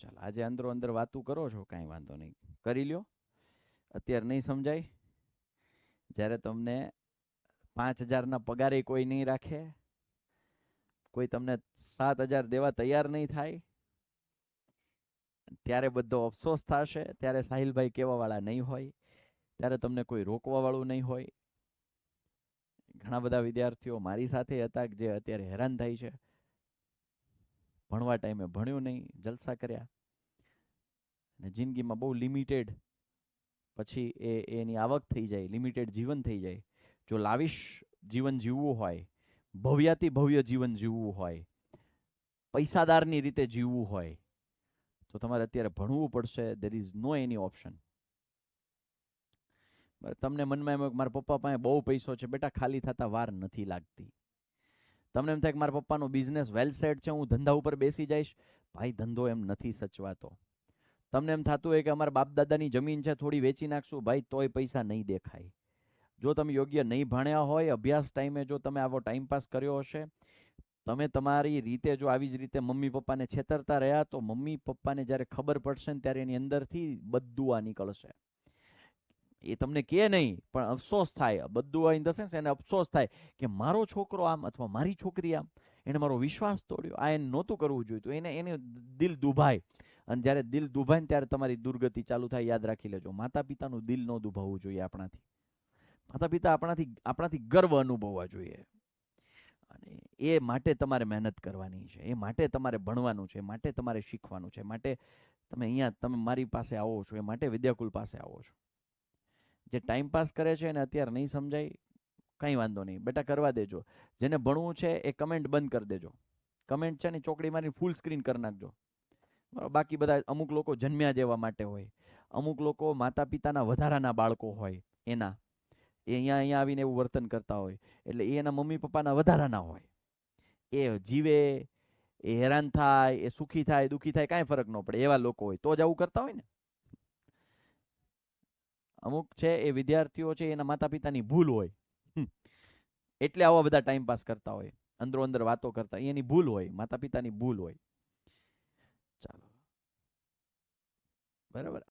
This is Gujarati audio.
ચાલો, આજે અંદરો અંદર વાતું કરો છો, કાંઈ વાંધો નહીં, કરી લ્યો. અત્યારે નહીં સમજાય, જ્યારે તમને 5,000ના પગારે કોઈ નહીં રાખે, કોઈ તમને 7,000 દેવા તૈયાર નહીં થાય, ત્યારે બધો અફસોસ થશે. ત્યારે સાહિલભાઈ કહેવાવાળા નહીં હોય, ત્યારે તમને કોઈ રોકવાવાળું નહીં હોય. ઘણા બધા વિદ્યાર્થીઓ મારી સાથે હતા જે અત્યારે હેરાન થાય છે. ભણવા ટાઈમે ભણ્યું નહીં, જલસા કર્યા, અને જિંદગીમાં બહુ લિમિટેડ પછી એની આવક થઈ જાય, લિમિટેડ જીવન થઈ જાય. જો લાવિશ જીવન જીવવું હોય, ભવ્યાતિ ભવ્ય જીવન જીવવું હોય, પૈસાદારની રીતે જીવવું હોય, તો તમારે અત્યારે ભણવું પડશે. There is no any option. તમને મનમાં એમ મારા પપ્પા પાસે બહુ પૈસો છે, બેટા ખાલી થતા વાર નથી લાગતી. તમને એમ થાય કે મારા પપ્પાનો બિઝનેસ વેલ સેટ છે, હું ધંધા ઉપર બેસી જઈશ. ભાઈ, ધંધો એમ નથી સચવાતો. તમને એમ થતું હોય કે અમારા બાપ દાદાની જમીન છે, થોડી વેચી નાખશું. ભાઈ, તોય પૈસા નહીં દેખાય. જો તમે યોગ્ય નહીં ભણ્યા હોય, અભ્યાસ ટાઈમે જો તમે આવો ટાઈમપાસ કર્યો હશે, તમે તમારી રીતે જો આવી જ રીતે મમ્મી પપ્પાને છેતરતા રહ્યા, તો મમ્મી પપ્પાને જ્યારે ખબર પડશે ને ત્યારે એની અંદરથી બદદુઆ નીકળશે. એ તમને કહે નહીં, પણ અફસોસ થાય. બદદુઆ ઇન ધ સેન્સ, એને અફસોસ થાય કે મારો છોકરો આમ અથવા મારી છોકરી આમ, એને મારો વિશ્વાસ તોડ્યો, આ એને નહોતું કરવું જોઈતું. એને દિલ દુભાય. અને જ્યારે દિલ દુભાય ને ત્યારે તમારી દુર્ગતિ ચાલુ થાય. યાદ રાખી લેજો, માતા પિતાનું દિલ ન દુભાવવું જોઈએ આપણાથી. માતા પિતા આપણાથી ગર્વ અનુભવવા જોઈએ. અને એ માટે તમારે મહેનત કરવાની છે, એ માટે તમારે ભણવાનું છે, એ માટે તમારે શીખવાનું છે, માટે તમે મારી પાસે આવો છો, એ માટે વિદ્યાકુલ પાસે આવો છો. જે ટાઈમ પાસ કરે છે એને અત્યારે નહીં સમજાય, કંઈ વાંધો નહીં, બેટા કરવા દેજો. જેને ભણવું છે એ કમેન્ટ બંધ કરી દેજો. કમેન્ટ છે ને ચોકડી મારી ફૂલ સ્ક્રીન કરી નાખજો. બાકી બધા, અમુક લોકો જન્મ્યા જેવા માટે હોય, અમુક લોકો માતા પિતાના વધારાના બાળકો હોય, એના એ અહીંયા આવીને એવું વર્તન કરતા હોય, એટલે એ એના મમ્મી પપ્પાના વધારાના હોય. એ જીવે, એ હેરાન થાય, એ સુખી થાય, દુઃખી થાય, કાંઈ ફરક ન પડે, એવા લોકો હોય તો જ આવું કરતા હોય ને. અમુક છે એ વિદ્યાર્થીઓ છે, એના માતા પિતાની ભૂલ હોય, એટલે આવા બધા ટાઈમ પાસ કરતા હોય, અંદરો અંદર વાતો કરતા, એની ભૂલ હોય, માતા પિતાની ભૂલ હોય. ચાલો, બરાબર.